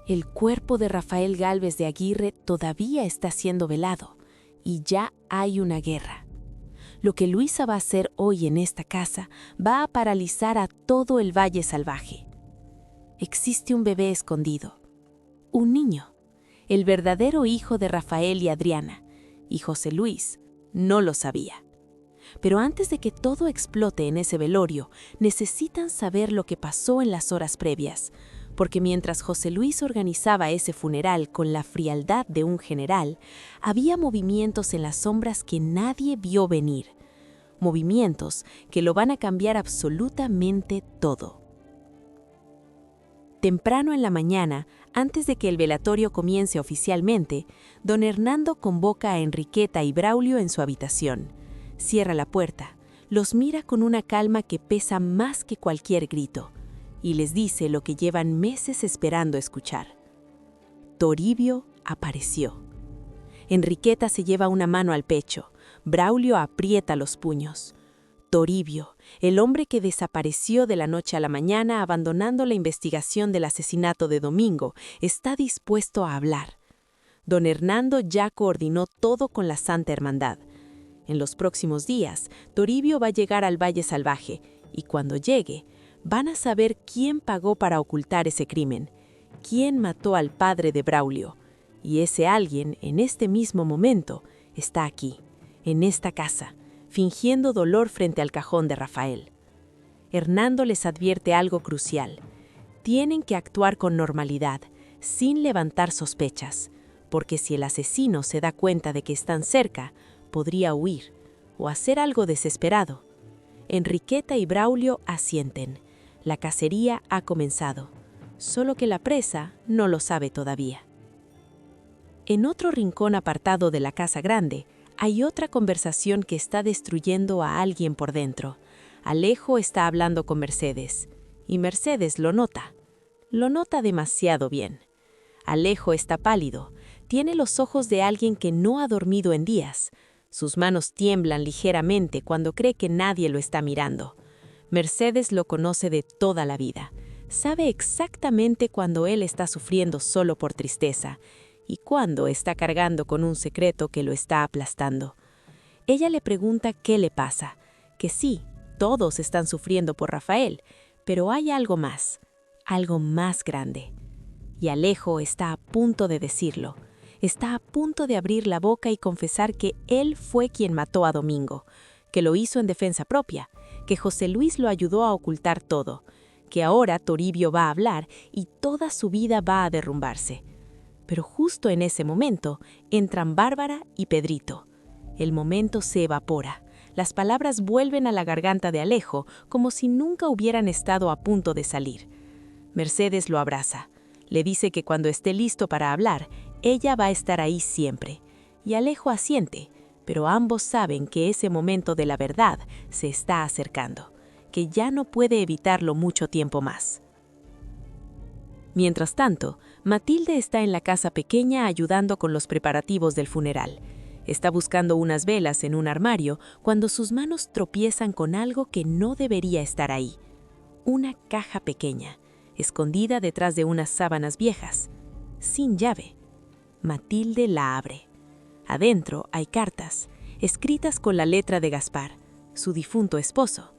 El cuerpo de Rafael Gálvez de Aguirre todavía está siendo velado y ya hay una guerra. Lo que Luisa va a hacer hoy en esta casa va a paralizar a todo el Valle Salvaje. Existe un bebé escondido, un niño, el verdadero hijo de Rafael y Adriana, y José Luis no lo sabía. Pero antes de que todo explote en ese velorio, necesitan saber lo que pasó en las horas previas, porque mientras José Luis organizaba ese funeral con la frialdad de un general, había movimientos en las sombras que nadie vio venir. Movimientos que lo van a cambiar absolutamente todo. Temprano en la mañana, antes de que el velatorio comience oficialmente, don Hernando convoca a Enriqueta y Braulio en su habitación. Cierra la puerta, los mira con una calma que pesa más que cualquier grito, y les dice lo que llevan meses esperando escuchar. Toribio apareció. Enriqueta se lleva una mano al pecho, Braulio aprieta los puños. Toribio, el hombre que desapareció de la noche a la mañana abandonando la investigación del asesinato de Domingo, está dispuesto a hablar. Don Hernando ya coordinó todo con la Santa Hermandad. En los próximos días, Toribio va a llegar al Valle Salvaje, y cuando llegue, van a saber quién pagó para ocultar ese crimen, quién mató al padre de Braulio. Y ese alguien, en este mismo momento, está aquí, en esta casa, fingiendo dolor frente al cajón de Rafael. Hernando les advierte algo crucial. Tienen que actuar con normalidad, sin levantar sospechas, porque si el asesino se da cuenta de que están cerca, podría huir o hacer algo desesperado. Enriqueta y Braulio asienten. La cacería ha comenzado, solo que la presa no lo sabe todavía. En otro rincón apartado de la casa grande, hay otra conversación que está destruyendo a alguien por dentro. Alejo está hablando con Mercedes, y Mercedes lo nota. Lo nota demasiado bien. Alejo está pálido, tiene los ojos de alguien que no ha dormido en días. Sus manos tiemblan ligeramente cuando cree que nadie lo está mirando. Mercedes lo conoce de toda la vida. Sabe exactamente cuando él está sufriendo solo por tristeza y cuando está cargando con un secreto que lo está aplastando. Ella le pregunta qué le pasa, que sí, todos están sufriendo por Rafael, pero hay algo más grande. Y Alejo está a punto de decirlo. Está a punto de abrir la boca y confesar que él fue quien mató a Domingo, que lo hizo en defensa propia, que José Luis lo ayudó a ocultar todo, que ahora Toribio va a hablar y toda su vida va a derrumbarse. Pero justo en ese momento entran Bárbara y Pedrito. El momento se evapora. Las palabras vuelven a la garganta de Alejo como si nunca hubieran estado a punto de salir. Mercedes lo abraza. Le dice que cuando esté listo para hablar, ella va a estar ahí siempre. Y Alejo asiente, pero ambos saben que ese momento de la verdad se está acercando, que ya no puede evitarlo mucho tiempo más. Mientras tanto, Matilde está en la casa pequeña ayudando con los preparativos del funeral. Está buscando unas velas en un armario cuando sus manos tropiezan con algo que no debería estar ahí. Una caja pequeña, escondida detrás de unas sábanas viejas, sin llave. Matilde la abre. Adentro hay cartas, escritas con la letra de Gaspar, su difunto esposo.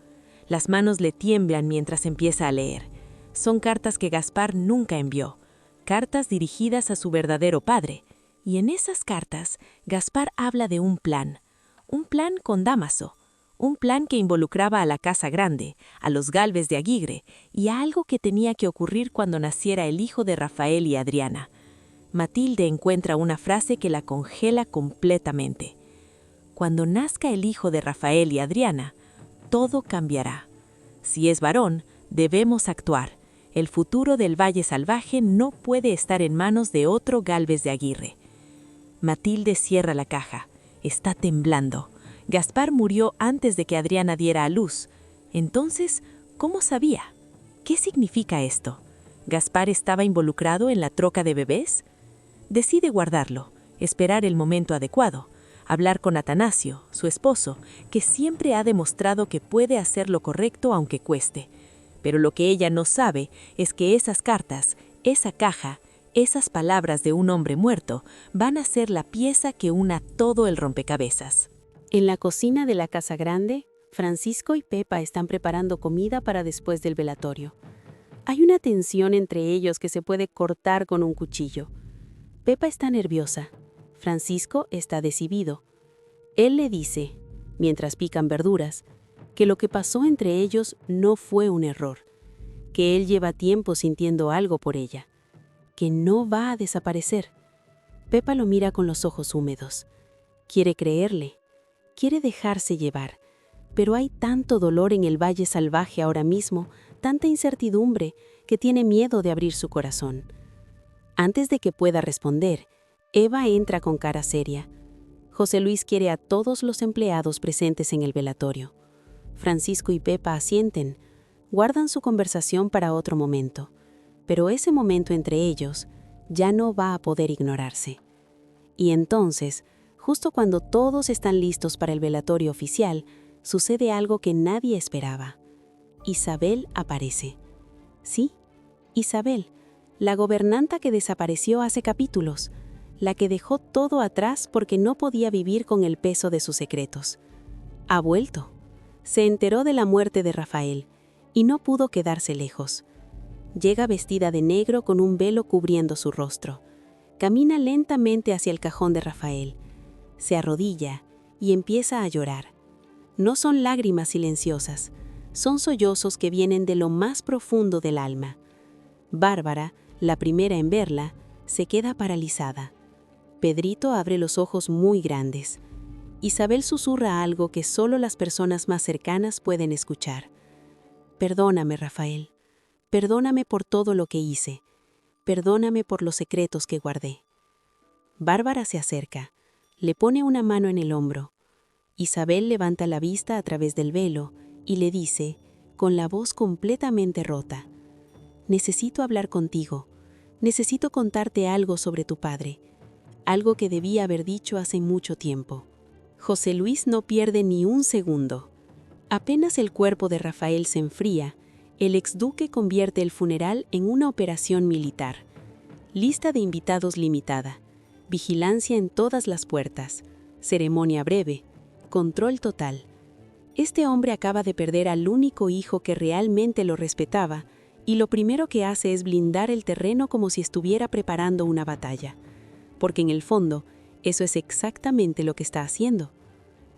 Las manos le tiemblan mientras empieza a leer. Son cartas que Gaspar nunca envió, cartas dirigidas a su verdadero padre. Y en esas cartas, Gaspar habla de un plan con Dámaso, un plan que involucraba a la Casa Grande, a los Gálvez de Aguirre y a algo que tenía que ocurrir cuando naciera el hijo de Rafael y Adriana. Matilde encuentra una frase que la congela completamente. Cuando nazca el hijo de Rafael y Adriana, todo cambiará. Si es varón, debemos actuar. El futuro del Valle Salvaje no puede estar en manos de otro Gálvez de Aguirre. Matilde cierra la caja. Está temblando. Gaspar murió antes de que Adriana diera a luz. Entonces, ¿cómo sabía? ¿Qué significa esto? ¿Gaspar estaba involucrado en la troca de bebés? Decide guardarlo, esperar el momento adecuado, hablar con Atanasio, su esposo, que siempre ha demostrado que puede hacer lo correcto aunque cueste. Pero lo que ella no sabe es que esas cartas, esa caja, Esas palabras de un hombre muerto van a ser la pieza que una todo el rompecabezas. En la cocina de la casa grande, Francisco y Pepa están preparando comida para después del velatorio. Hay una tensión entre ellos que se puede cortar con un cuchillo. Pepa está nerviosa. Francisco está decidido. Él le dice, mientras pican verduras, que lo que pasó entre ellos no fue un error, que él lleva tiempo sintiendo algo por ella, que no va a desaparecer. Pepa lo mira con los ojos húmedos. Quiere creerle, quiere dejarse llevar, pero hay tanto dolor en el valle salvaje ahora mismo, tanta incertidumbre, que tiene miedo de abrir su corazón. Antes de que pueda responder, Eva entra con cara seria. José Luis quiere a todos los empleados presentes en el velatorio. Francisco y Pepa asienten, guardan su conversación para otro momento, pero ese momento entre ellos ya no va a poder ignorarse. Y entonces, justo cuando todos están listos para el velatorio oficial, sucede algo que nadie esperaba. Isabel aparece. Sí, Isabel, la gobernanta que desapareció hace capítulos, la que dejó todo atrás porque no podía vivir con el peso de sus secretos. Ha vuelto. Se enteró de la muerte de Rafael y no pudo quedarse lejos. Llega vestida de negro con un velo cubriendo su rostro. Camina lentamente hacia el cajón de Rafael. Se arrodilla y empieza a llorar. No son lágrimas silenciosas, son sollozos que vienen de lo más profundo del alma. Bárbara, la primera en verla, se queda paralizada. Pedrito abre los ojos muy grandes. Isabel susurra algo que solo las personas más cercanas pueden escuchar. Perdóname, Rafael. Perdóname por todo lo que hice. Perdóname por los secretos que guardé. Bárbara se acerca, le pone una mano en el hombro. Isabel levanta la vista a través del velo y le dice, con la voz completamente rota, necesito hablar contigo. Necesito contarte algo sobre tu padre. Algo que debía haber dicho hace mucho tiempo. José Luis no pierde ni un segundo. Apenas el cuerpo de Rafael se enfría, el exduque convierte el funeral en una operación militar. Lista de invitados limitada, vigilancia en todas las puertas, ceremonia breve, control total. Este hombre acaba de perder al único hijo que realmente lo respetaba, y lo primero que hace es blindar el terreno como si estuviera preparando una batalla. Porque en el fondo, eso es exactamente lo que está haciendo.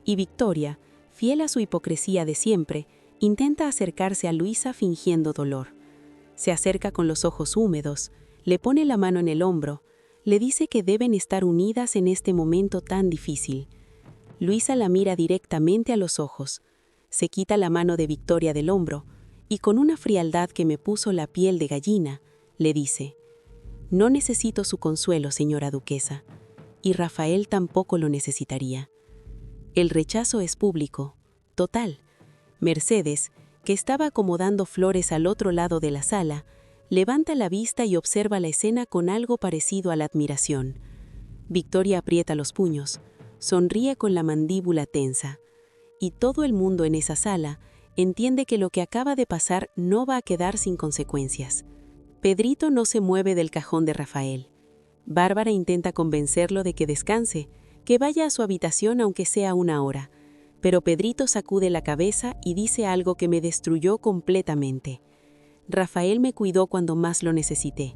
Y Victoria, fiel a su hipocresía de siempre, intenta acercarse a Luisa fingiendo dolor. Se acerca con los ojos húmedos, le pone la mano en el hombro, le dice que deben estar unidas en este momento tan difícil. Luisa la mira directamente a los ojos, se quita la mano de Victoria del hombro y con una frialdad que me puso la piel de gallina, le dice: «No necesito su consuelo, señora duquesa, y Rafael tampoco lo necesitaría». El rechazo es público, total. Mercedes, que estaba acomodando flores al otro lado de la sala, levanta la vista y observa la escena con algo parecido a la admiración. Victoria aprieta los puños, sonríe con la mandíbula tensa, y todo el mundo en esa sala entiende que lo que acaba de pasar no va a quedar sin consecuencias. Pedrito no se mueve del cajón de Rafael. Bárbara intenta convencerlo de que descanse, que vaya a su habitación aunque sea una hora, pero Pedrito sacude la cabeza y dice algo que me destruyó completamente. Rafael me cuidó cuando más lo necesité.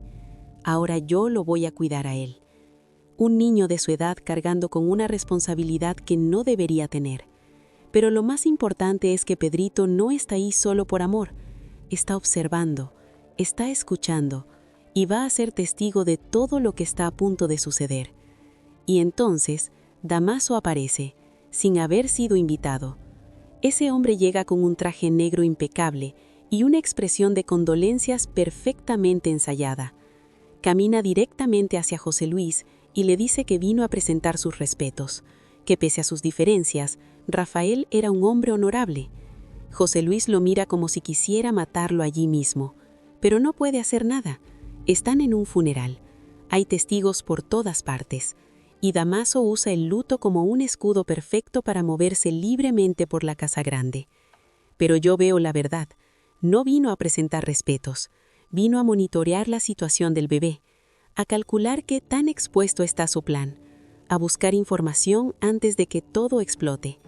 Ahora yo lo voy a cuidar a él. Un niño de su edad cargando con una responsabilidad que no debería tener. Pero lo más importante es que Pedrito no está ahí solo por amor. Está observando, está escuchando y va a ser testigo de todo lo que está a punto de suceder. Y entonces, Damaso aparece, sin haber sido invitado. Ese hombre llega con un traje negro impecable y una expresión de condolencias perfectamente ensayada. Camina directamente hacia José Luis y le dice que vino a presentar sus respetos, que pese a sus diferencias, Rafael era un hombre honorable. José Luis lo mira como si quisiera matarlo allí mismo, pero no puede hacer nada. Están en un funeral. Hay testigos por todas partes. Y Damaso usa el luto como un escudo perfecto para moverse libremente por la casa grande. Pero yo veo la verdad. No vino a presentar respetos. Vino a monitorear la situación del bebé, a calcular qué tan expuesto está su plan, a buscar información antes de que todo explote.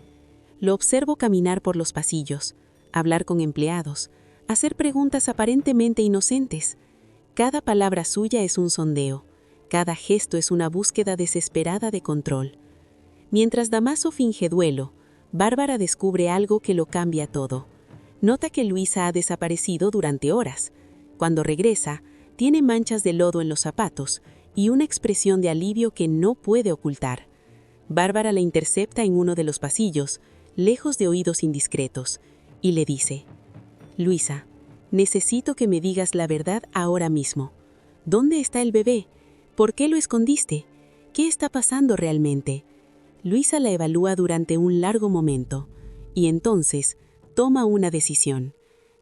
Lo observo caminar por los pasillos, hablar con empleados, hacer preguntas aparentemente inocentes. Cada palabra suya es un sondeo, cada gesto es una búsqueda desesperada de control. Mientras Damaso finge duelo, Bárbara descubre algo que lo cambia todo. Nota que Luisa ha desaparecido durante horas. Cuando regresa, tiene manchas de lodo en los zapatos y una expresión de alivio que no puede ocultar. Bárbara la intercepta en uno de los pasillos, lejos de oídos indiscretos, y le dice: «Luisa, necesito que me digas la verdad ahora mismo. ¿Dónde está el bebé? ¿Por qué lo escondiste? ¿Qué está pasando realmente?». Luisa la evalúa durante un largo momento, y entonces toma una decisión.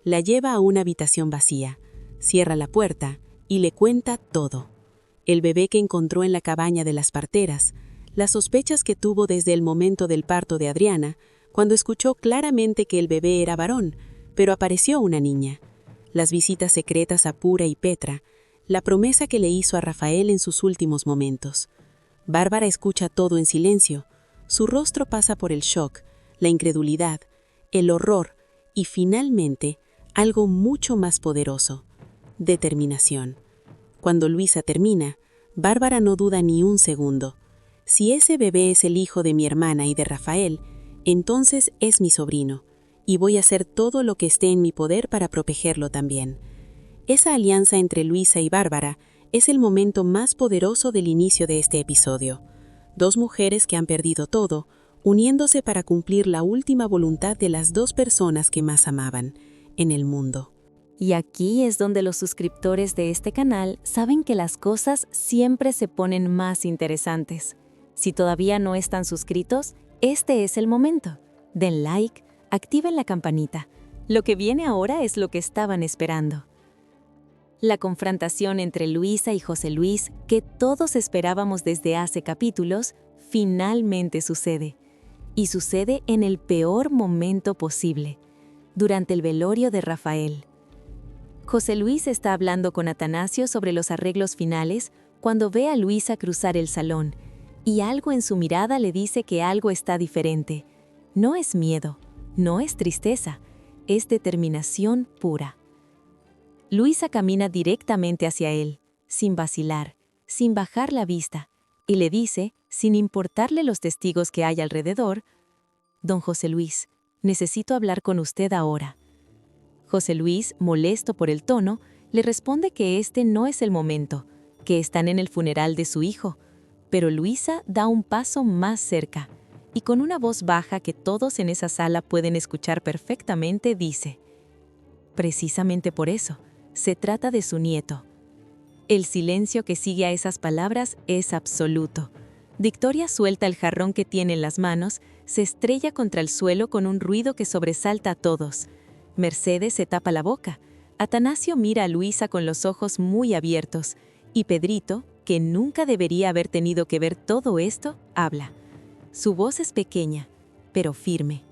La lleva a una habitación vacía, cierra la puerta y le cuenta todo. El bebé que encontró en la cabaña de las parteras, las sospechas que tuvo desde el momento del parto de Adriana, cuando escuchó claramente que el bebé era varón, pero apareció una niña. Las visitas secretas a Pura y Petra, la promesa que le hizo a Rafael en sus últimos momentos. Bárbara escucha todo en silencio. Su rostro pasa por el shock, la incredulidad, el horror y finalmente algo mucho más poderoso: determinación. Cuando Luisa termina, Bárbara no duda ni un segundo. Si ese bebé es el hijo de mi hermana y de Rafael, entonces es mi sobrino, y voy a hacer todo lo que esté en mi poder para protegerlo también. Esa alianza entre Luisa y Bárbara es el momento más poderoso del inicio de este episodio. Dos mujeres que han perdido todo, uniéndose para cumplir la última voluntad de las dos personas que más amaban en el mundo. Y aquí es donde los suscriptores de este canal saben que las cosas siempre se ponen más interesantes. Si todavía no están suscritos, este es el momento. Den like, activen la campanita. Lo que viene ahora es lo que estaban esperando. La confrontación entre Luisa y José Luis, que todos esperábamos desde hace capítulos, finalmente sucede. Y sucede en el peor momento posible, durante el velorio de Rafael. José Luis está hablando con Atanasio sobre los arreglos finales cuando ve a Luisa cruzar el salón, y algo en su mirada le dice que algo está diferente. No es miedo, no es tristeza, es determinación pura. Luisa camina directamente hacia él, sin vacilar, sin bajar la vista, y le dice, sin importarle los testigos que hay alrededor: «Don José Luis, necesito hablar con usted ahora». José Luis, molesto por el tono, le responde que este no es el momento, que están en el funeral de su hijo, pero Luisa da un paso más cerca, y con una voz baja que todos en esa sala pueden escuchar perfectamente dice: «Precisamente por eso, se trata de su nieto». El silencio que sigue a esas palabras es absoluto. Victoria suelta el jarrón que tiene en las manos, se estrella contra el suelo con un ruido que sobresalta a todos. Mercedes se tapa la boca. Atanasio mira a Luisa con los ojos muy abiertos, y Pedrito, que nunca debería haber tenido que ver todo esto, habla. Su voz es pequeña, pero firme.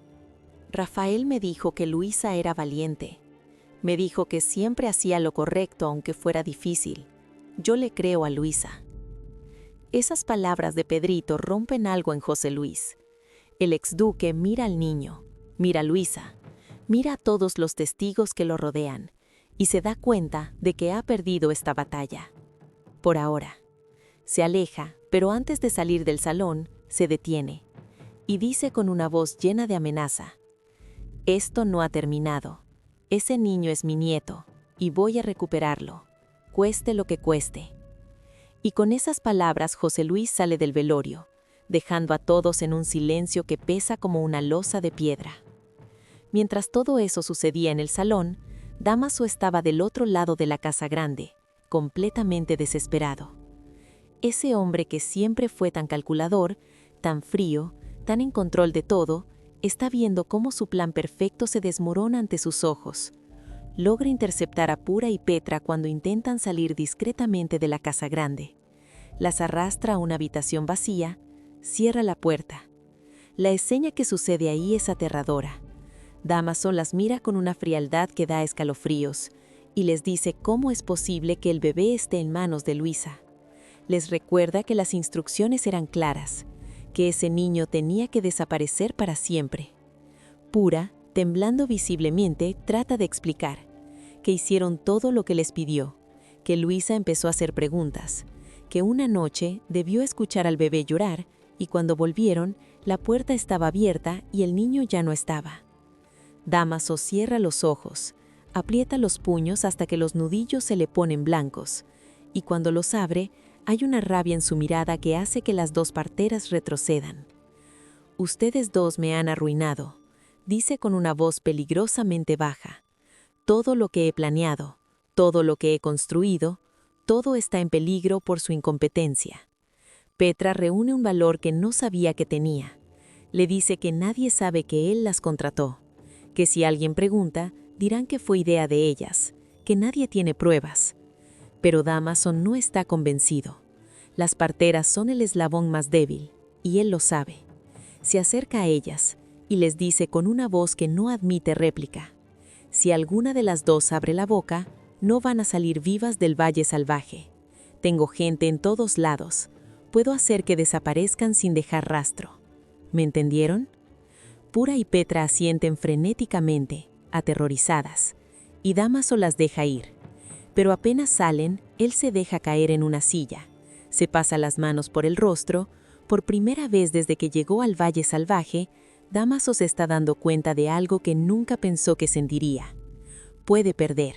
Rafael me dijo que Luisa era valiente. Me dijo que siempre hacía lo correcto aunque fuera difícil. Yo le creo a Luisa. Esas palabras de Pedrito rompen algo en José Luis. El exduque mira al niño, mira a Luisa, mira a todos los testigos que lo rodean y se da cuenta de que ha perdido esta batalla. Por ahora. Se aleja, pero antes de salir del salón, se detiene y dice con una voz llena de amenaza: «Esto no ha terminado. Ese niño es mi nieto y voy a recuperarlo, cueste lo que cueste». Y con esas palabras José Luis sale del velorio, dejando a todos en un silencio que pesa como una losa de piedra. Mientras todo eso sucedía en el salón, Damaso estaba del otro lado de la casa grande, completamente desesperado. Ese hombre que siempre fue tan calculador, tan frío, tan en control de todo, está viendo cómo su plan perfecto se desmorona ante sus ojos. Logra interceptar a Pura y Petra cuando intentan salir discretamente de la casa grande. Las arrastra a una habitación vacía, cierra la puerta. La escena que sucede ahí es aterradora. Damaso las mira con una frialdad que da escalofríos y les dice cómo es posible que el bebé esté en manos de Luisa. Les recuerda que las instrucciones eran claras, que ese niño tenía que desaparecer para siempre. Pura, temblando visiblemente, trata de explicar que hicieron todo lo que les pidió, que Luisa empezó a hacer preguntas, que una noche debió escuchar al bebé llorar y cuando volvieron, la puerta estaba abierta y el niño ya no estaba. Dámaso cierra los ojos, aprieta los puños hasta que los nudillos se le ponen blancos, y cuando los abre, hay una rabia en su mirada que hace que las dos parteras retrocedan. «Ustedes dos me han arruinado», dice con una voz peligrosamente baja. «Todo lo que he planeado, todo lo que he construido, todo está en peligro por su incompetencia». Petra reúne un valor que no sabía que tenía. Le dice que nadie sabe que él las contrató, que si alguien pregunta, dirán que fue idea de ellas, que nadie tiene pruebas. Pero Dámaso no está convencido. Las parteras son el eslabón más débil, y él lo sabe. Se acerca a ellas y les dice con una voz que no admite réplica: si alguna de las dos abre la boca, no van a salir vivas del Valle Salvaje. Tengo gente en todos lados. Puedo hacer que desaparezcan sin dejar rastro. ¿Me entendieron? Pura y Petra asienten frenéticamente, aterrorizadas, y Dámaso las deja ir. Pero apenas salen, él se deja caer en una silla, se pasa las manos por el rostro. Por primera vez desde que llegó al Valle Salvaje, Dámaso se está dando cuenta de algo que nunca pensó que sentiría. Puede perder.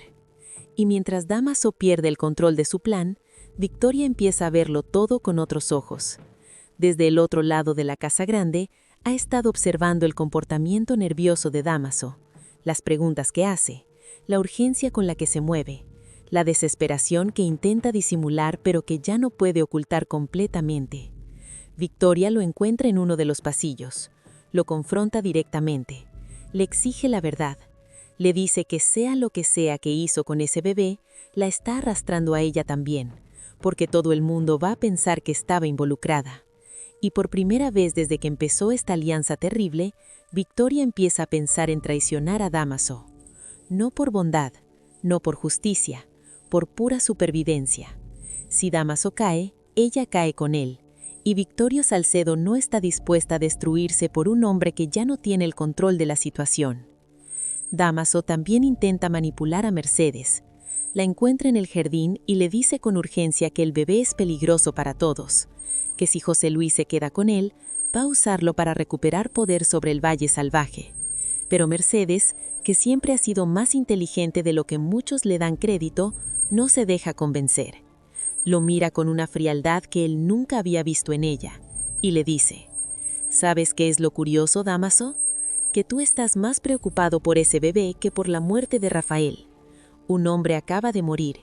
Y mientras Dámaso pierde el control de su plan, Victoria empieza a verlo todo con otros ojos. Desde el otro lado de la casa grande, ha estado observando el comportamiento nervioso de Dámaso, las preguntas que hace, la urgencia con la que se mueve, la desesperación que intenta disimular pero que ya no puede ocultar completamente. Victoria lo encuentra en uno de los pasillos, lo confronta directamente, le exige la verdad, le dice que sea lo que sea que hizo con ese bebé, la está arrastrando a ella también, porque todo el mundo va a pensar que estaba involucrada. Y por primera vez desde que empezó esta alianza terrible, Victoria empieza a pensar en traicionar a Dámaso. No por bondad, no por justicia, por pura supervivencia. Si Dámaso cae, ella cae con él, y Victoria Salcedo no está dispuesta a destruirse por un hombre que ya no tiene el control de la situación. Dámaso también intenta manipular a Mercedes. La encuentra en el jardín y le dice con urgencia que el bebé es peligroso para todos, que si José Luis se queda con él, va a usarlo para recuperar poder sobre el Valle Salvaje. Pero Mercedes, que siempre ha sido más inteligente de lo que muchos le dan crédito, no se deja convencer. Lo mira con una frialdad que él nunca había visto en ella, y le dice: ¿sabes qué es lo curioso, Dámaso? Que tú estás más preocupado por ese bebé que por la muerte de Rafael. Un hombre acaba de morir,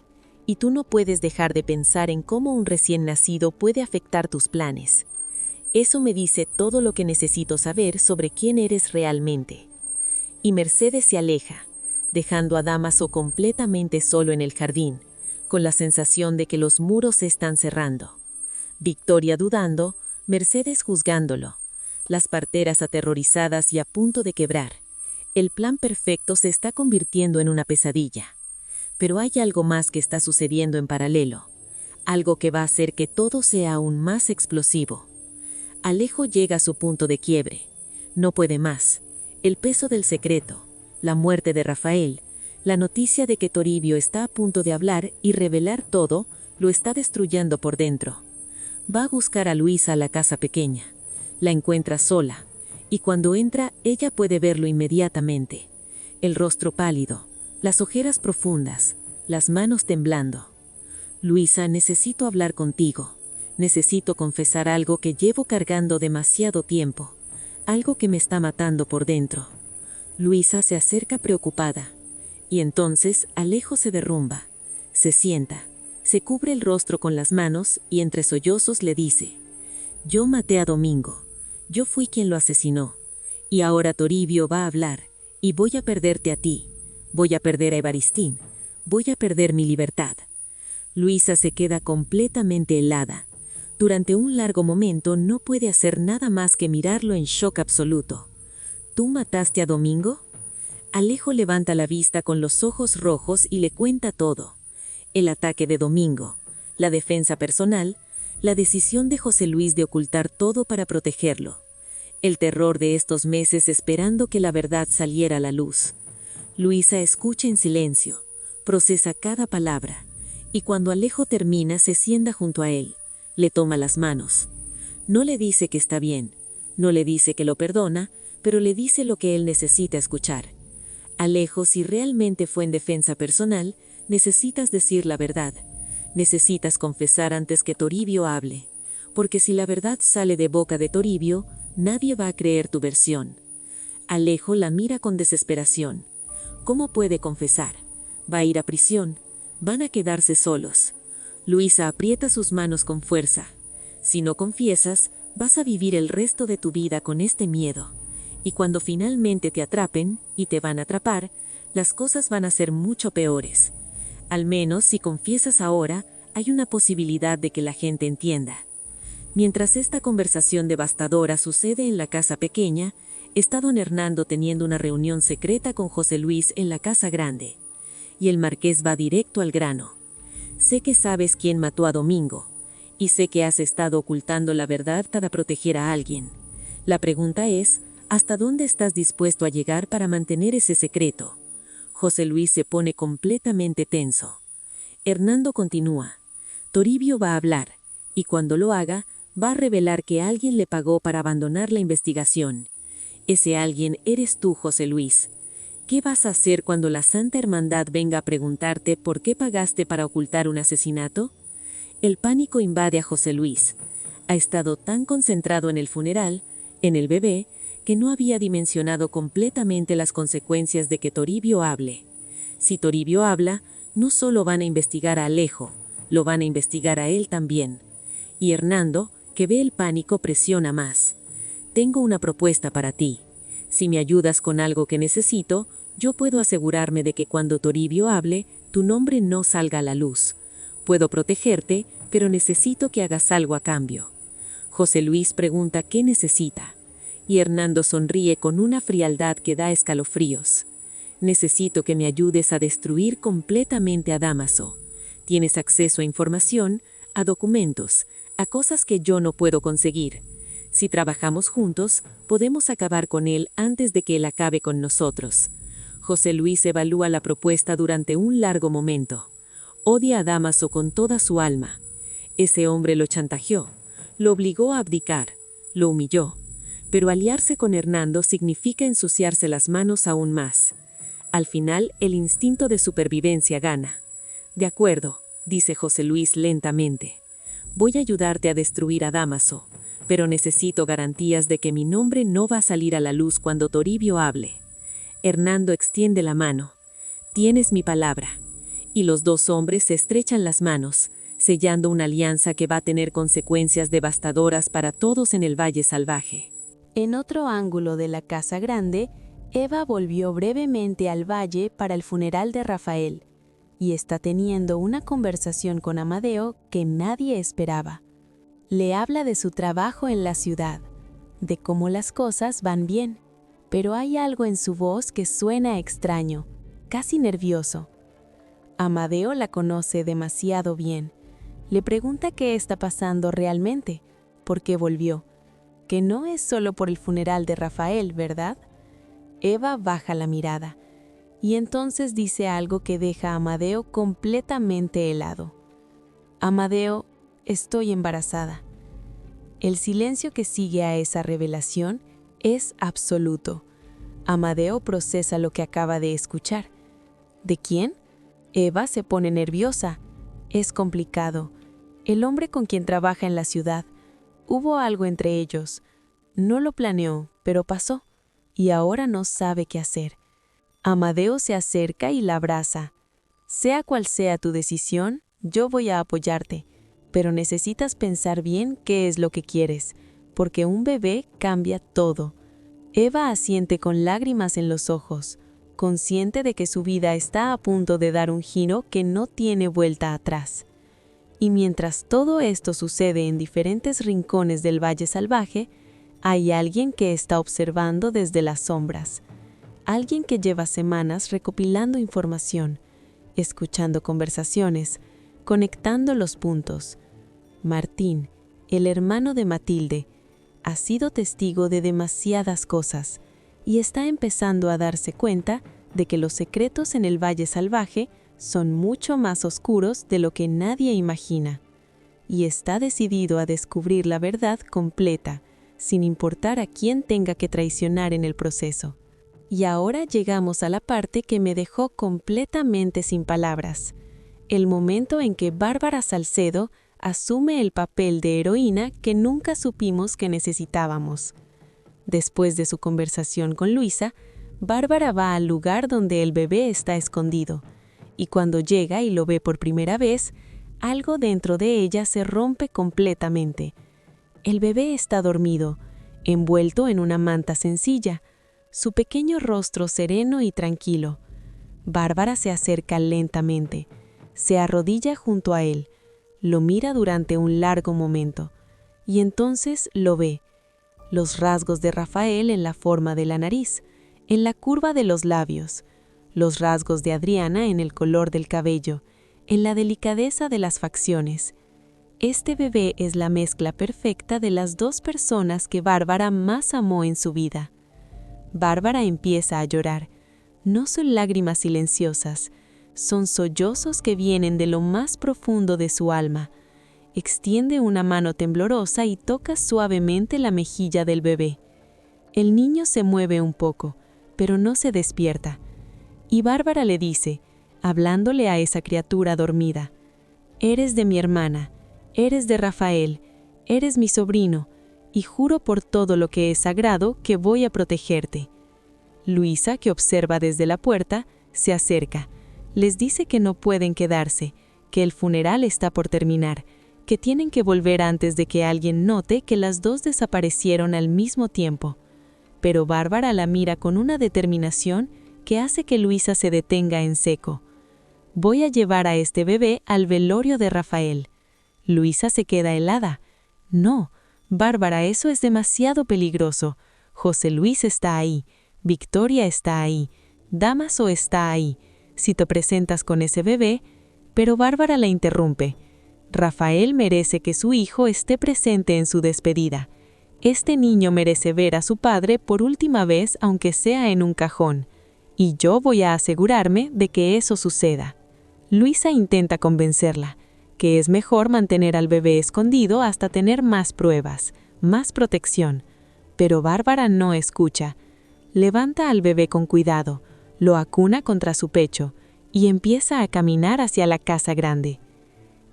y tú no puedes dejar de pensar en cómo un recién nacido puede afectar tus planes. Eso me dice todo lo que necesito saber sobre quién eres realmente. Y Mercedes se aleja, dejando a Dámaso completamente solo en el jardín, con la sensación de que los muros se están cerrando. Victoria dudando, Mercedes juzgándolo, las parteras aterrorizadas y a punto de quebrar. El plan perfecto se está convirtiendo en una pesadilla. Pero hay algo más que está sucediendo en paralelo, algo que va a hacer que todo sea aún más explosivo. Alejo llega a su punto de quiebre. No puede más. El peso del secreto, la muerte de Rafael, la noticia de que Toribio está a punto de hablar y revelar todo, lo está destruyendo por dentro. Va a buscar a Luisa a la casa pequeña. La encuentra sola, y cuando entra, ella puede verlo inmediatamente. El rostro pálido, las ojeras profundas, las manos temblando. Luisa, necesito hablar contigo. Necesito confesar algo que llevo cargando demasiado tiempo. Algo que me está matando por dentro. Luisa se acerca preocupada. Y entonces Alejo se derrumba. Se sienta. Se cubre el rostro con las manos y entre sollozos le dice: yo maté a Domingo. Yo fui quien lo asesinó. Y ahora Toribio va a hablar. Y voy a perderte a ti. Voy a perder a Evaristín. Voy a perder mi libertad. Luisa se queda completamente helada. Durante un largo momento no puede hacer nada más que mirarlo en shock absoluto. ¿Tú mataste a Domingo? Alejo levanta la vista con los ojos rojos y le cuenta todo. El ataque de Domingo, la defensa personal, La decisión de José Luis de ocultar todo para protegerlo. El terror de estos meses esperando que la verdad saliera a la luz. Luisa escucha en silencio, procesa cada palabra, y cuando Alejo termina se sienta junto a él, le toma las manos. No le dice que está bien, no le dice que lo perdona, pero le dice lo que él necesita escuchar. Alejo, si realmente fue en defensa personal, necesitas decir la verdad. Necesitas confesar antes que Toribio hable, porque si la verdad sale de boca de Toribio, nadie va a creer tu versión. Alejo la mira con desesperación. ¿Cómo puede confesar? Va a ir a prisión. Van a quedarse solos. Luisa aprieta sus manos con fuerza. Si no confiesas, vas a vivir el resto de tu vida con este miedo. Y cuando finalmente te atrapen, y te van a atrapar, las cosas van a ser mucho peores. Al menos si confiesas ahora, hay una posibilidad de que la gente entienda. Mientras esta conversación devastadora sucede en la casa pequeña, está don Hernando teniendo una reunión secreta con José Luis en la casa grande. Y el marqués va directo al grano. Sé que sabes quién mató a Domingo, y sé que has estado ocultando la verdad para proteger a alguien. La pregunta es, ¿hasta dónde estás dispuesto a llegar para mantener ese secreto? José Luis se pone completamente tenso. Hernando continúa. Toribio va a hablar, y cuando lo haga, va a revelar que alguien le pagó para abandonar la investigación. Ese alguien eres tú, José Luis. ¿Qué vas a hacer cuando la Santa Hermandad venga a preguntarte por qué pagaste para ocultar un asesinato? El pánico invade a José Luis. Ha estado tan concentrado en el funeral, en el bebé, que no había dimensionado completamente las consecuencias de que Toribio hable. Si Toribio habla, no solo van a investigar a Alejo, lo van a investigar a él también. Y Hernando, que ve el pánico, presiona más. Tengo una propuesta para ti. Si me ayudas con algo que necesito, yo puedo asegurarme de que cuando Toribio hable, tu nombre no salga a la luz. Puedo protegerte, pero necesito que hagas algo a cambio. José Luis pregunta qué necesita. Y Hernando sonríe con una frialdad que da escalofríos. Necesito que me ayudes a destruir completamente a Dámaso. Tienes acceso a información, a documentos, a cosas que yo no puedo conseguir. Si trabajamos juntos, podemos acabar con él antes de que él acabe con nosotros. José Luis evalúa la propuesta durante un largo momento. Odia a Dámaso con toda su alma. Ese hombre lo chantajeó, lo obligó a abdicar, lo humilló. Pero aliarse con Hernando significa ensuciarse las manos aún más. Al final, el instinto de supervivencia gana. De acuerdo, dice José Luis lentamente. Voy a ayudarte a destruir a Dámaso, pero necesito garantías de que mi nombre no va a salir a la luz cuando Toribio hable. Hernando extiende la mano. Tienes mi palabra. Y los dos hombres se estrechan las manos, sellando una alianza que va a tener consecuencias devastadoras para todos en el Valle Salvaje. En otro ángulo de la casa grande, Eva volvió brevemente al valle para el funeral de Rafael, y está teniendo una conversación con Amadeo que nadie esperaba. Le habla de su trabajo en la ciudad, de cómo las cosas van bien, pero hay algo en su voz que suena extraño, casi nervioso. Amadeo la conoce demasiado bien. Le pregunta qué está pasando realmente, por qué volvió, que no es solo por el funeral de Rafael, ¿verdad? Eva baja la mirada, y entonces dice algo que deja a Amadeo completamente helado. Amadeo, estoy embarazada. El silencio que sigue a esa revelación es absoluto. Amadeo procesa lo que acaba de escuchar. ¿De quién? Eva se pone nerviosa. Es complicado. El hombre con quien trabaja en la ciudad. Hubo algo entre ellos. No lo planeó, pero pasó. Y ahora no sabe qué hacer. Amadeo se acerca y la abraza. Sea cual sea tu decisión, yo voy a apoyarte, pero necesitas pensar bien qué es lo que quieres, porque un bebé cambia todo. Eva asiente con lágrimas en los ojos, consciente de que su vida está a punto de dar un giro que no tiene vuelta atrás. Y mientras todo esto sucede en diferentes rincones del Valle Salvaje, hay alguien que está observando desde las sombras. Alguien que lleva semanas recopilando información, escuchando conversaciones, conectando los puntos. Martín, el hermano de Matilde, ha sido testigo de demasiadas cosas y está empezando a darse cuenta de que los secretos en el Valle Salvaje son mucho más oscuros de lo que nadie imagina. Y está decidido a descubrir la verdad completa, sin importar a quién tenga que traicionar en el proceso. Y ahora llegamos a la parte que me dejó completamente sin palabras, el momento en que Bárbara Salcedo asume el papel de heroína que nunca supimos que necesitábamos. Después de su conversación con Luisa, Bárbara va al lugar donde el bebé está escondido, y cuando llega y lo ve por primera vez, algo dentro de ella se rompe completamente. El bebé está dormido, envuelto en una manta sencilla, su pequeño rostro sereno y tranquilo. Bárbara se acerca lentamente, se arrodilla junto a él, lo mira durante un largo momento, y entonces lo ve. Los rasgos de Rafael en la forma de la nariz, en la curva de los labios, los rasgos de Adriana en el color del cabello, en la delicadeza de las facciones. Este bebé es la mezcla perfecta de las dos personas que Bárbara más amó en su vida. Bárbara empieza a llorar. No son lágrimas silenciosas, son sollozos que vienen de lo más profundo de su alma. Extiende una mano temblorosa y toca suavemente la mejilla del bebé. El niño se mueve un poco, pero no se despierta. Y Bárbara le dice, hablándole a esa criatura dormida: «Eres de mi hermana, eres de Rafael, eres mi sobrino, y juro por todo lo que es sagrado que voy a protegerte». Luisa, que observa desde la puerta, se acerca. Les dice que no pueden quedarse, que el funeral está por terminar, que tienen que volver antes de que alguien note que las dos desaparecieron al mismo tiempo. Pero Bárbara la mira con una determinación que hace que Luisa se detenga en seco. «Voy a llevar a este bebé al velorio de Rafael». Luisa se queda helada. «No, Bárbara, eso es demasiado peligroso. José Luis está ahí, Victoria está ahí, Dámaso está ahí. Si te presentas con ese bebé…» Pero Bárbara la interrumpe. «Rafael merece que su hijo esté presente en su despedida. Este niño merece ver a su padre por última vez, aunque sea en un cajón. Y yo voy a asegurarme de que eso suceda». Luisa intenta convencerla, que es mejor mantener al bebé escondido hasta tener más pruebas, más protección. Pero Bárbara no escucha. Levanta al bebé con cuidado, lo acuna contra su pecho y empieza a caminar hacia la casa grande.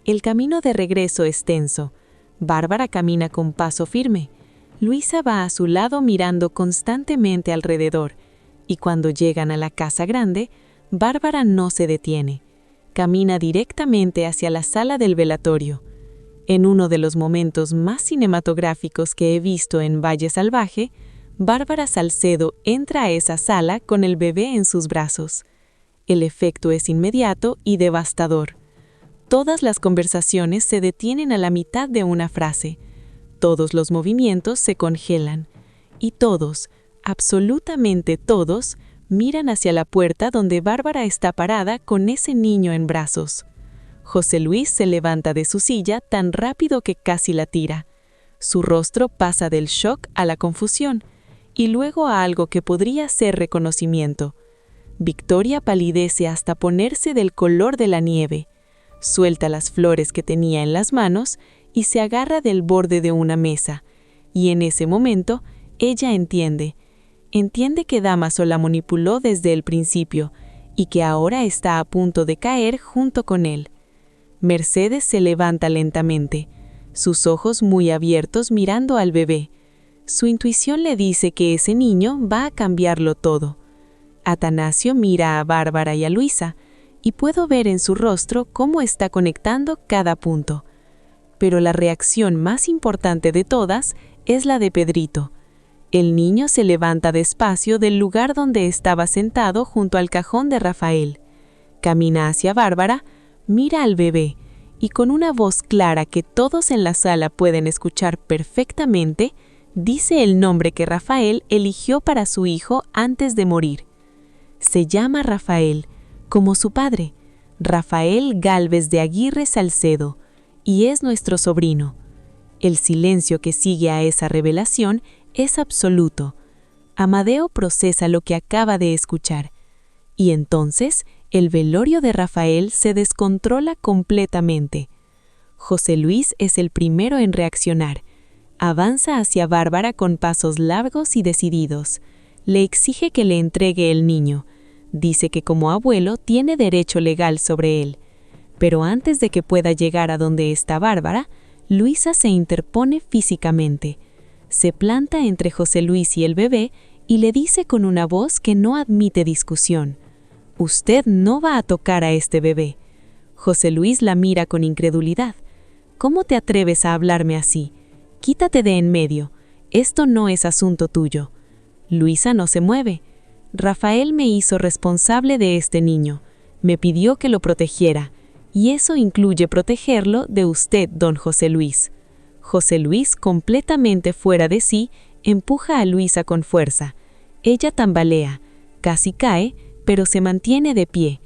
El camino de regreso es tenso. Bárbara camina con paso firme. Luisa va a su lado mirando constantemente alrededor, y cuando llegan a la casa grande, Bárbara no se detiene. Camina directamente hacia la sala del velatorio. En uno de los momentos más cinematográficos que he visto en Valle Salvaje, Bárbara Salcedo entra a esa sala con el bebé en sus brazos. El efecto es inmediato y devastador. Todas las conversaciones se detienen a la mitad de una frase. Todos los movimientos se congelan. Y todos, absolutamente todos, miran hacia la puerta donde Bárbara está parada con ese niño en brazos. José Luis se levanta de su silla tan rápido que casi la tira. Su rostro pasa del shock a la confusión, y luego a algo que podría ser reconocimiento. Victoria palidece hasta ponerse del color de la nieve. Suelta las flores que tenía en las manos y se agarra del borde de una mesa. Y en ese momento, ella entiende que Dámaso la manipuló desde el principio y que ahora está a punto de caer junto con él. Mercedes se levanta lentamente, sus ojos muy abiertos mirando al bebé. Su intuición le dice que ese niño va a cambiarlo todo. Atanasio mira a Bárbara y a Luisa, y puedo ver en su rostro cómo está conectando cada punto. Pero la reacción más importante de todas es la de Pedrito. El niño se levanta despacio del lugar donde estaba sentado junto al cajón de Rafael. Camina hacia Bárbara, mira al bebé, y con una voz clara que todos en la sala pueden escuchar perfectamente, dice el nombre que Rafael eligió para su hijo antes de morir. Se llama Rafael, como su padre, Rafael Gálvez de Aguirre Salcedo, y es nuestro sobrino. El silencio que sigue a esa revelación es absoluto. Amadeo procesa lo que acaba de escuchar. Y entonces, el velorio de Rafael se descontrola completamente. José Luis es el primero en reaccionar. Avanza hacia Bárbara con pasos largos y decididos. Le exige que le entregue el niño. Dice que como abuelo tiene derecho legal sobre él. Pero antes de que pueda llegar a donde está Bárbara, Luisa se interpone físicamente. Se planta entre José Luis y el bebé y le dice con una voz que no admite discusión: «Usted no va a tocar a este bebé». José Luis la mira con incredulidad. «¿Cómo te atreves a hablarme así? Quítate de en medio. Esto no es asunto tuyo». Luisa no se mueve. «Rafael me hizo responsable de este niño. Me pidió que lo protegiera. Y eso incluye protegerlo de usted, don José Luis». José Luis, completamente fuera de sí, empuja a Luisa con fuerza. Ella tambalea, casi cae, pero se mantiene de pie.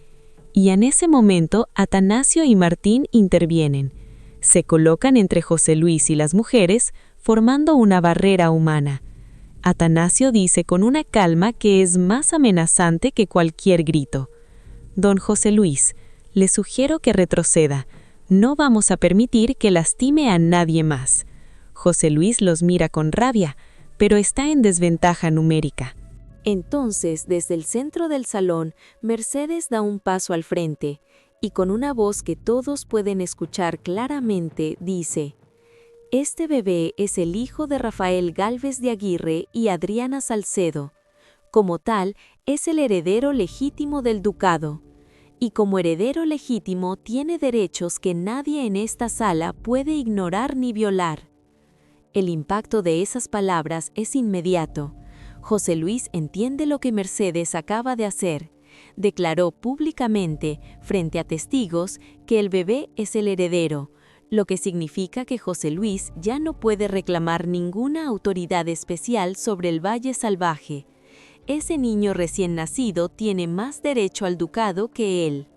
Y en ese momento, Atanasio y Martín intervienen. Se colocan entre José Luis y las mujeres, formando una barrera humana. Atanasio dice con una calma que es más amenazante que cualquier grito: «Don José Luis, le sugiero que retroceda. No vamos a permitir que lastime a nadie más». José Luis los mira con rabia, pero está en desventaja numérica. Entonces, desde el centro del salón, Mercedes da un paso al frente, y con una voz que todos pueden escuchar claramente, dice: «Este bebé es el hijo de Rafael Gálvez de Aguirre y Adriana Salcedo. Como tal, es el heredero legítimo del ducado. Y como heredero legítimo tiene derechos que nadie en esta sala puede ignorar ni violar». El impacto de esas palabras es inmediato. José Luis entiende lo que Mercedes acaba de hacer. Declaró públicamente, frente a testigos, que el bebé es el heredero, lo que significa que José Luis ya no puede reclamar ninguna autoridad especial sobre el Valle Salvaje. Ese niño recién nacido tiene más derecho al ducado que él.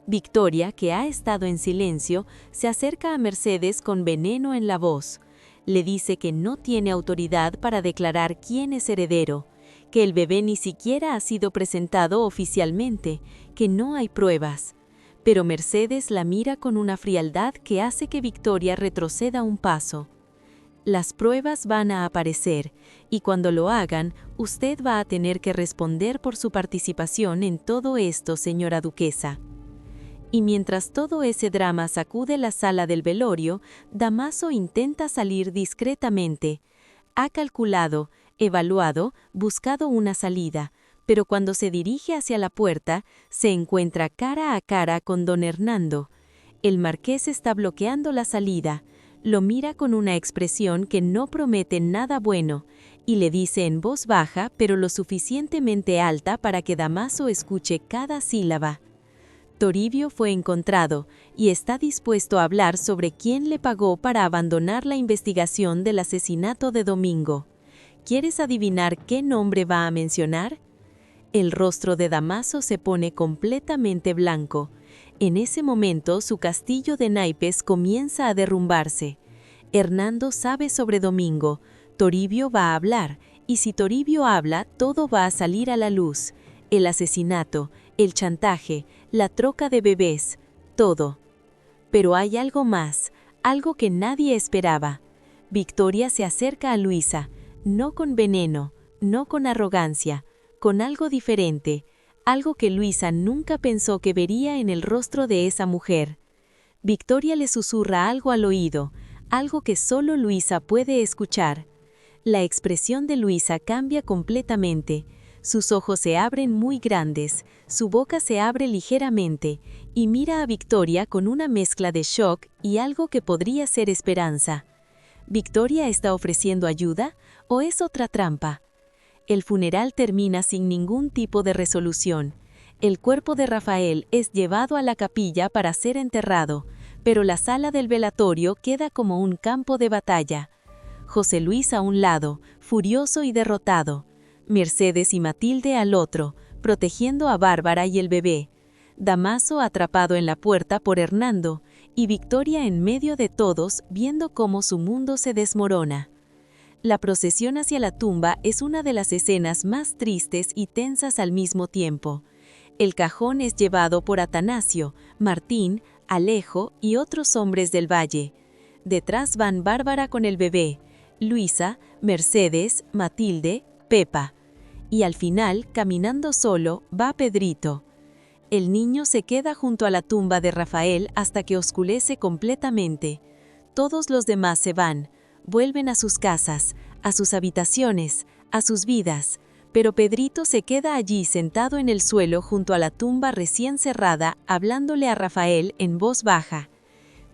Victoria, que ha estado en silencio, se acerca a Mercedes con veneno en la voz. Le dice que no tiene autoridad para declarar quién es heredero, que el bebé ni siquiera ha sido presentado oficialmente, que no hay pruebas. Pero Mercedes la mira con una frialdad que hace que Victoria retroceda un paso. «Las pruebas van a aparecer, y cuando lo hagan, usted va a tener que responder por su participación en todo esto, señora duquesa». Y mientras todo ese drama sacude la sala del velorio, Dámaso intenta salir discretamente. Ha calculado, evaluado, buscado una salida, pero cuando se dirige hacia la puerta, se encuentra cara a cara con don Hernando. El marqués está bloqueando la salida, lo mira con una expresión que no promete nada bueno, y le dice en voz baja, pero lo suficientemente alta para que Dámaso escuche cada sílaba: «Toribio fue encontrado y está dispuesto a hablar sobre quién le pagó para abandonar la investigación del asesinato de Domingo. ¿Quieres adivinar qué nombre va a mencionar?». El rostro de Dámaso se pone completamente blanco. En ese momento su castillo de naipes comienza a derrumbarse. Hernando sabe sobre Domingo. Toribio va a hablar, y si Toribio habla, todo va a salir a la luz. El asesinato, el chantaje, la troca de bebés, todo. Pero hay algo más, algo que nadie esperaba. Victoria se acerca a Luisa, no con veneno, no con arrogancia, con algo diferente, algo que Luisa nunca pensó que vería en el rostro de esa mujer. Victoria le susurra algo al oído, algo que solo Luisa puede escuchar. La expresión de Luisa cambia completamente. Sus ojos se abren muy grandes, su boca se abre ligeramente, y mira a Victoria con una mezcla de shock y algo que podría ser esperanza. ¿Victoria está ofreciendo ayuda o es otra trampa? El funeral termina sin ningún tipo de resolución. El cuerpo de Rafael es llevado a la capilla para ser enterrado, pero la sala del velatorio queda como un campo de batalla. José Luis a un lado, furioso y derrotado. Mercedes y Matilde al otro, protegiendo a Bárbara y el bebé. Dámaso atrapado en la puerta por Hernando, y Victoria en medio de todos viendo cómo su mundo se desmorona. La procesión hacia la tumba es una de las escenas más tristes y tensas al mismo tiempo. El cajón es llevado por Atanasio, Martín, Alejo y otros hombres del valle. Detrás van Bárbara con el bebé, Luisa, Mercedes, Matilde, Pepa. Y al final, caminando solo, va Pedrito. El niño se queda junto a la tumba de Rafael hasta que oscurece completamente. Todos los demás se van, vuelven a sus casas, a sus habitaciones, a sus vidas, pero Pedrito se queda allí sentado en el suelo junto a la tumba recién cerrada, hablándole a Rafael en voz baja.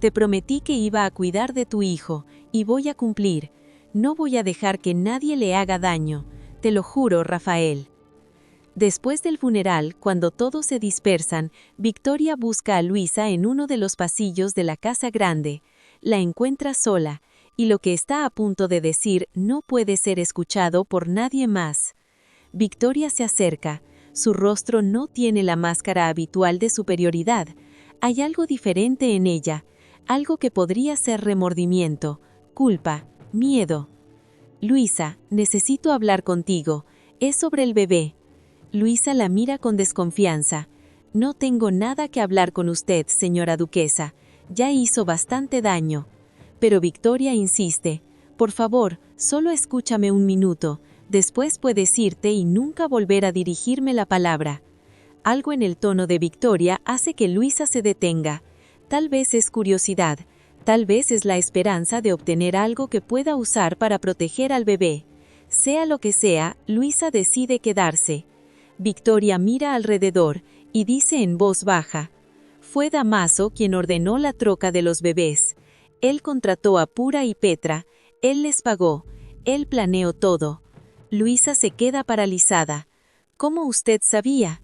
Te prometí que iba a cuidar de tu hijo, y voy a cumplir. No voy a dejar que nadie le haga daño. Te lo juro, Rafael. Después del funeral, cuando todos se dispersan, Victoria busca a Luisa en uno de los pasillos de la casa grande. La encuentra sola, y lo que está a punto de decir no puede ser escuchado por nadie más. Victoria se acerca. Su rostro no tiene la máscara habitual de superioridad. Hay algo diferente en ella, algo que podría ser remordimiento, culpa, miedo. Luisa, necesito hablar contigo. Es sobre el bebé. Luisa la mira con desconfianza. No tengo nada que hablar con usted, señora duquesa. Ya hizo bastante daño. Pero Victoria insiste. Por favor, solo escúchame un minuto. Después puedes irte y nunca volver a dirigirme la palabra. Algo en el tono de Victoria hace que Luisa se detenga. Tal vez es curiosidad. Tal vez es la esperanza de obtener algo que pueda usar para proteger al bebé. Sea lo que sea, Luisa decide quedarse. Victoria mira alrededor y dice en voz baja: fue Damaso quien ordenó la troca de los bebés. Él contrató a Pura y Petra, él les pagó, él planeó todo. Luisa se queda paralizada. ¿Cómo usted sabía?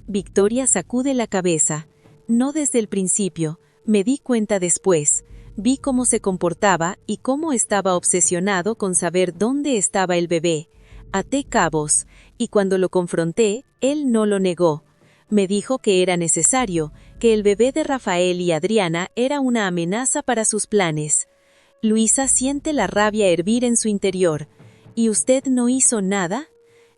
Victoria sacude la cabeza. No desde el principio, me di cuenta después. Vi cómo se comportaba y cómo estaba obsesionado con saber dónde estaba el bebé. Até cabos, y cuando lo confronté, él no lo negó. Me dijo que era necesario, que el bebé de Rafael y Adriana era una amenaza para sus planes. Luisa siente la rabia hervir en su interior. ¿Y usted no hizo nada?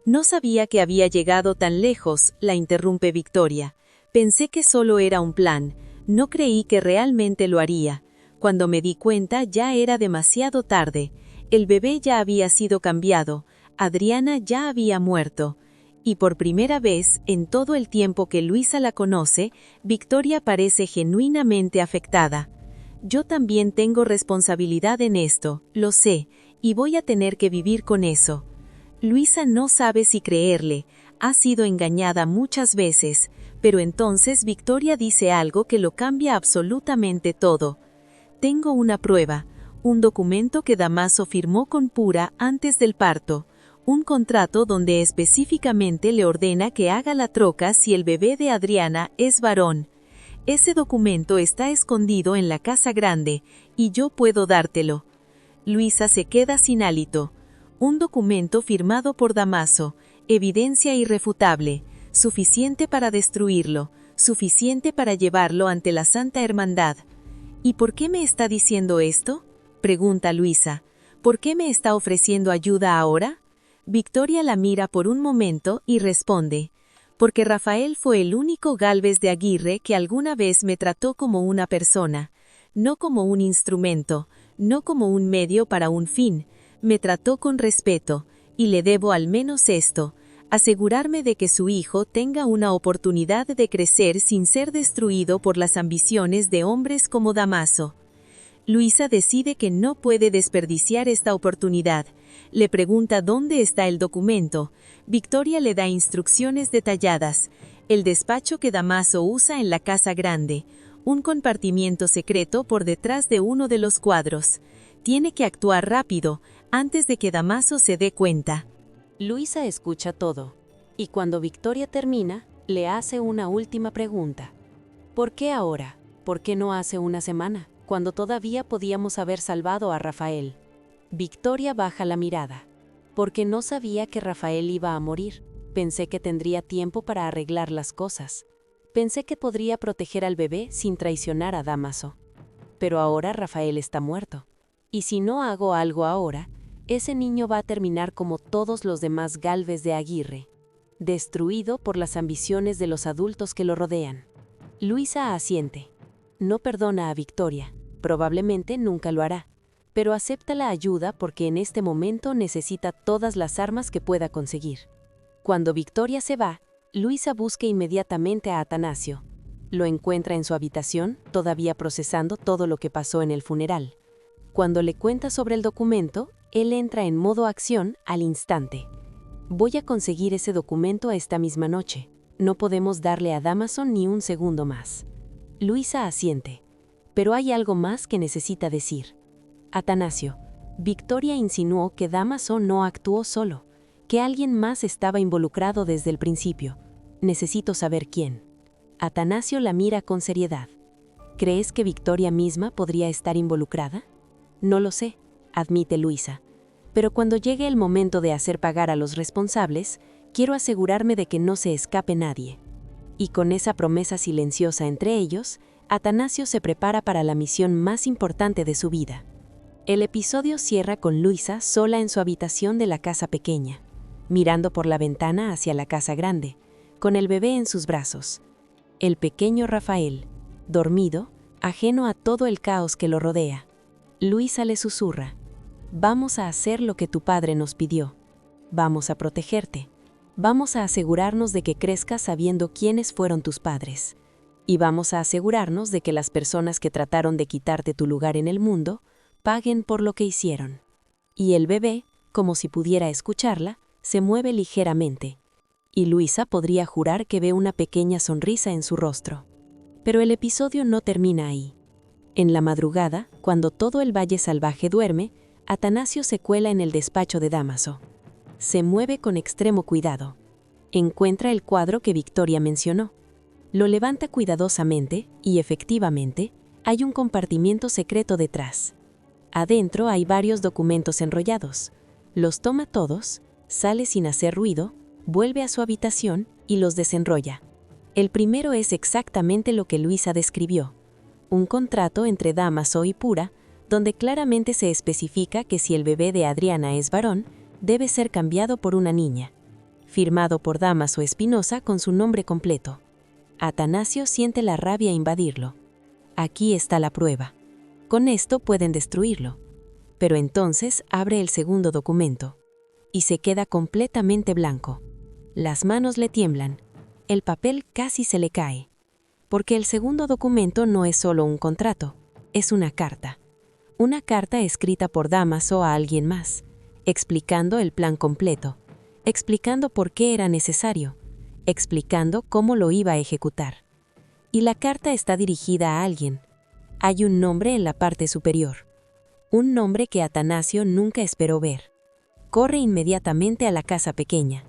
No sabía que había llegado tan lejos, la interrumpe Victoria. Pensé que solo era un plan. No creí que realmente lo haría. Cuando me di cuenta ya era demasiado tarde. El bebé ya había sido cambiado. Adriana ya había muerto. Y por primera vez, en todo el tiempo que Luisa la conoce, Victoria parece genuinamente afectada. Yo también tengo responsabilidad en esto, lo sé, y voy a tener que vivir con eso. Luisa no sabe si creerle, ha sido engañada muchas veces, pero entonces Victoria dice algo que lo cambia absolutamente todo. Tengo una prueba, un documento que Damaso firmó con Pura antes del parto. Un contrato donde específicamente le ordena que haga la troca si el bebé de Adriana es varón. Ese documento está escondido en la casa grande, y yo puedo dártelo. Luisa se queda sin hálito. Un documento firmado por Damaso, evidencia irrefutable, suficiente para destruirlo, suficiente para llevarlo ante la Santa Hermandad. ¿Y por qué me está diciendo esto?, pregunta Luisa. ¿Por qué me está ofreciendo ayuda ahora? Victoria la mira por un momento y responde: porque Rafael fue el único Gálvez de Aguirre que alguna vez me trató como una persona, no como un instrumento, no como un medio para un fin. Me trató con respeto, y le debo al menos esto: asegurarme de que su hijo tenga una oportunidad de crecer sin ser destruido por las ambiciones de hombres como Damaso. Luisa decide que no puede desperdiciar esta oportunidad. Le pregunta dónde está el documento. Victoria le da instrucciones detalladas. El despacho que Damaso usa en la casa grande. Un compartimiento secreto por detrás de uno de los cuadros. Tiene que actuar rápido, antes de que Damaso se dé cuenta. Luisa escucha todo, y cuando Victoria termina, le hace una última pregunta. ¿Por qué ahora? ¿Por qué no hace una semana, cuando todavía podíamos haber salvado a Rafael? Victoria baja la mirada. Porque no sabía que Rafael iba a morir. Pensé que tendría tiempo para arreglar las cosas. Pensé que podría proteger al bebé sin traicionar a Damaso. Pero ahora Rafael está muerto. Y si no hago algo ahora, ese niño va a terminar como todos los demás Gálvez de Aguirre, destruido por las ambiciones de los adultos que lo rodean. Luisa asiente. No perdona a Victoria, probablemente nunca lo hará, pero acepta la ayuda porque en este momento necesita todas las armas que pueda conseguir. Cuando Victoria se va, Luisa busca inmediatamente a Atanasio. Lo encuentra en su habitación, todavía procesando todo lo que pasó en el funeral. Cuando le cuenta sobre el documento, él entra en modo acción al instante. Voy a conseguir ese documento esta misma noche. No podemos darle a Dámaso ni un segundo más. Luisa asiente. Pero hay algo más que necesita decir. Atanasio, Victoria insinuó que Dámaso no actuó solo, que alguien más estaba involucrado desde el principio. Necesito saber quién. Atanasio la mira con seriedad. ¿Crees que Victoria misma podría estar involucrada? No lo sé, admite Luisa. Pero cuando llegue el momento de hacer pagar a los responsables, quiero asegurarme de que no se escape nadie. Y con esa promesa silenciosa entre ellos, Atanasio se prepara para la misión más importante de su vida. El episodio cierra con Luisa sola en su habitación de la casa pequeña, mirando por la ventana hacia la casa grande, con el bebé en sus brazos. El pequeño Rafael, dormido, ajeno a todo el caos que lo rodea. Luisa le susurra: «Vamos a hacer lo que tu padre nos pidió. Vamos a protegerte. Vamos a asegurarnos de que crezcas sabiendo quiénes fueron tus padres. Y vamos a asegurarnos de que las personas que trataron de quitarte tu lugar en el mundo paguen por lo que hicieron». Y el bebé, como si pudiera escucharla, se mueve ligeramente. Y Luisa podría jurar que ve una pequeña sonrisa en su rostro. Pero el episodio no termina ahí. En la madrugada, cuando todo el Valle Salvaje duerme, Atanasio se cuela en el despacho de Dámaso. Se mueve con extremo cuidado. Encuentra el cuadro que Victoria mencionó. Lo levanta cuidadosamente y, efectivamente, hay un compartimiento secreto detrás. Adentro hay varios documentos enrollados. Los toma todos, sale sin hacer ruido, vuelve a su habitación y los desenrolla. El primero es exactamente lo que Luisa describió. Un contrato entre Dámaso y Pura, donde claramente se especifica que si el bebé de Adriana es varón, debe ser cambiado por una niña. Firmado por Dámaso Espinosa con su nombre completo. Atanasio siente la rabia invadirlo. Aquí está la prueba. Con esto pueden destruirlo. Pero entonces abre el segundo documento. Y se queda completamente blanco. Las manos le tiemblan. El papel casi se le cae. Porque el segundo documento no es solo un contrato, es una carta. Una carta escrita por Dámaso a alguien más, explicando el plan completo, explicando por qué era necesario, explicando cómo lo iba a ejecutar. Y la carta está dirigida a alguien. Hay un nombre en la parte superior. Un nombre que Atanasio nunca esperó ver. Corre inmediatamente a la casa pequeña.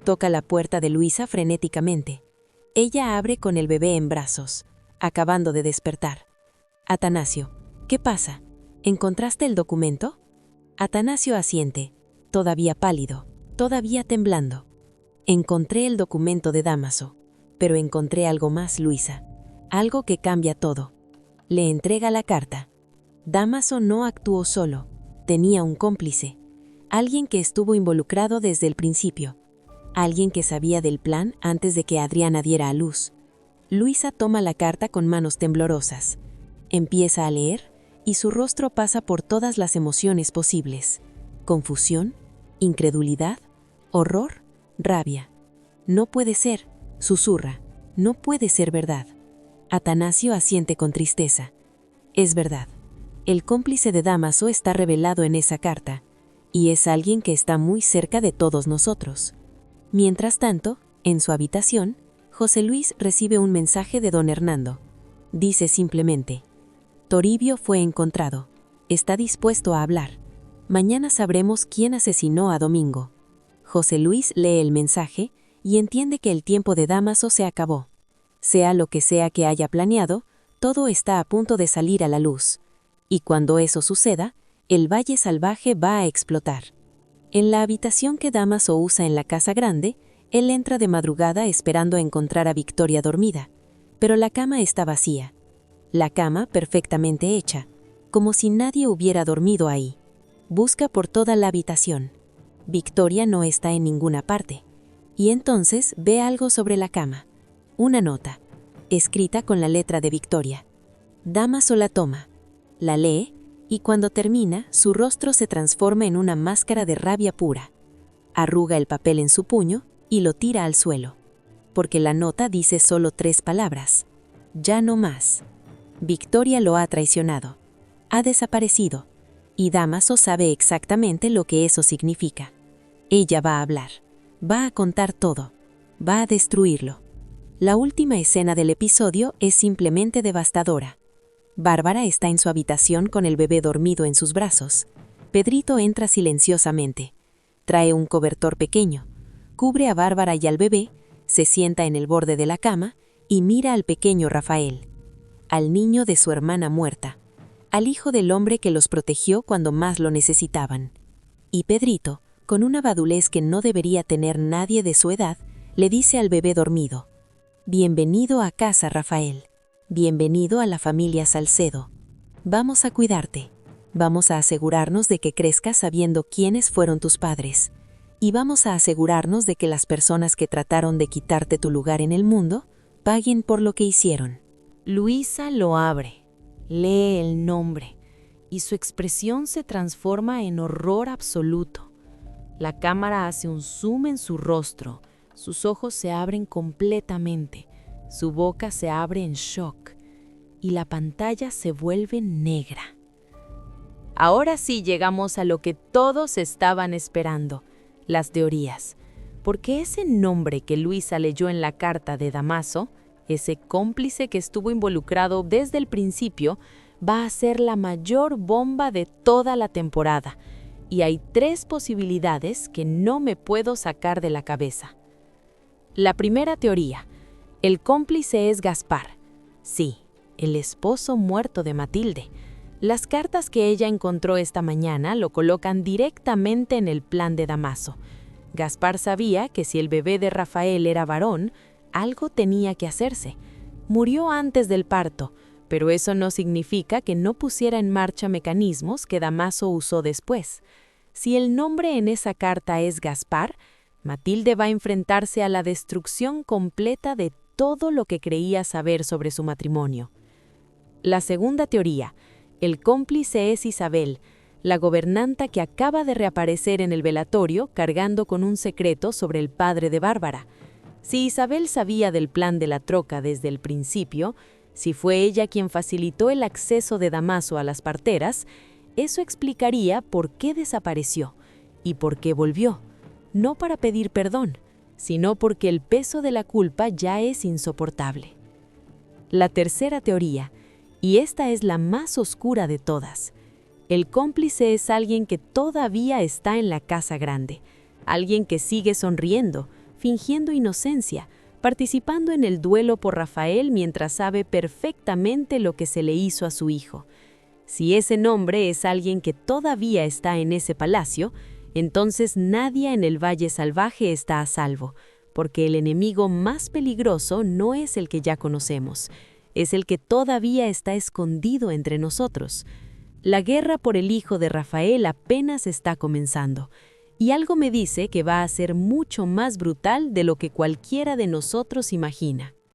Toca la puerta de Luisa frenéticamente. Ella abre con el bebé en brazos, acabando de despertar. Atanasio, ¿qué pasa? ¿Encontraste el documento? Atanasio asiente, todavía pálido, todavía temblando. Encontré el documento de Dámaso, pero encontré algo más, Luisa. Algo que cambia todo. Le entrega la carta. Dámaso no actuó solo, tenía un cómplice. Alguien que estuvo involucrado desde el principio. Alguien que sabía del plan antes de que Adriana diera a luz. Luisa toma la carta con manos temblorosas. Empieza a leer y su rostro pasa por todas las emociones posibles. Confusión, incredulidad, horror, rabia. No puede ser, susurra, no puede ser verdad. Atanasio asiente con tristeza. Es verdad. El cómplice de Dámaso está revelado en esa carta, y es alguien que está muy cerca de todos nosotros. Mientras tanto, en su habitación, José Luis recibe un mensaje de don Hernando. Dice simplemente: Toribio fue encontrado. Está dispuesto a hablar. Mañana sabremos quién asesinó a Domingo. José Luis lee el mensaje y entiende que el tiempo de Dámaso se acabó. Sea lo que sea que haya planeado, todo está a punto de salir a la luz. Y cuando eso suceda, el Valle Salvaje va a explotar. En la habitación que Dámaso usa en la casa grande, él entra de madrugada esperando encontrar a Victoria dormida, pero la cama está vacía. La cama perfectamente hecha, como si nadie hubiera dormido ahí. Busca por toda la habitación. Victoria no está en ninguna parte. Y entonces ve algo sobre la cama. Una nota, escrita con la letra de Victoria. Damaso la toma, la lee, y cuando termina, su rostro se transforma en una máscara de rabia pura. Arruga el papel en su puño y lo tira al suelo, porque la nota dice solo 3 palabras. Ya no más. Victoria lo ha traicionado. Ha desaparecido, y Damaso sabe exactamente lo que eso significa. Ella va a hablar, va a contar todo, va a destruirlo. La última escena del episodio es simplemente devastadora. Bárbara está en su habitación con el bebé dormido en sus brazos. Pedrito entra silenciosamente. Trae un cobertor pequeño, cubre a Bárbara y al bebé, se sienta en el borde de la cama y mira al pequeño Rafael, al niño de su hermana muerta, al hijo del hombre que los protegió cuando más lo necesitaban. Y Pedrito, con una badulez que no debería tener nadie de su edad, le dice al bebé dormido: «Bienvenido a casa, Rafael. Bienvenido a la familia Salcedo. Vamos a cuidarte. Vamos a asegurarnos de que crezcas sabiendo quiénes fueron tus padres. Y vamos a asegurarnos de que las personas que trataron de quitarte tu lugar en el mundo paguen por lo que hicieron». Luisa lo abre, lee el nombre, y su expresión se transforma en horror absoluto. La cámara hace un zoom en su rostro, sus ojos se abren completamente, su boca se abre en shock, y la pantalla se vuelve negra. Ahora sí llegamos a lo que todos estaban esperando, las teorías. Porque ese nombre que Luisa leyó en la carta de Damaso, ese cómplice que estuvo involucrado desde el principio, va a ser la mayor bomba de toda la temporada. Y hay 3 posibilidades que no me puedo sacar de la cabeza. La primera teoría: el cómplice es Gaspar. Sí, el esposo muerto de Matilde. Las cartas que ella encontró esta mañana lo colocan directamente en el plan de Damaso. Gaspar sabía que si el bebé de Rafael era varón, algo tenía que hacerse. Murió antes del parto, pero eso no significa que no pusiera en marcha mecanismos que Damaso usó después. Si el nombre en esa carta es Gaspar, Matilde va a enfrentarse a la destrucción completa de todo lo que creía saber sobre su matrimonio. La segunda teoría: el cómplice es Isabel, la gobernanta que acaba de reaparecer en el velatorio cargando con un secreto sobre el padre de Bárbara. Si Isabel sabía del plan de la troca desde el principio, si fue ella quien facilitó el acceso de Damaso a las parteras, eso explicaría por qué desapareció y por qué volvió, no para pedir perdón, sino porque el peso de la culpa ya es insoportable. La tercera teoría, y esta es la más oscura de todas: el cómplice es alguien que todavía está en la casa grande, alguien que sigue sonriendo, fingiendo inocencia, participando en el duelo por Rafael mientras sabe perfectamente lo que se le hizo a su hijo. Si ese nombre es alguien que todavía está en ese palacio, entonces nadie en el Valle Salvaje está a salvo, porque el enemigo más peligroso no es el que ya conocemos, es el que todavía está escondido entre nosotros. La guerra por el hijo de Rafael apenas está comenzando, y algo me dice que va a ser mucho más brutal de lo que cualquiera de nosotros imagina.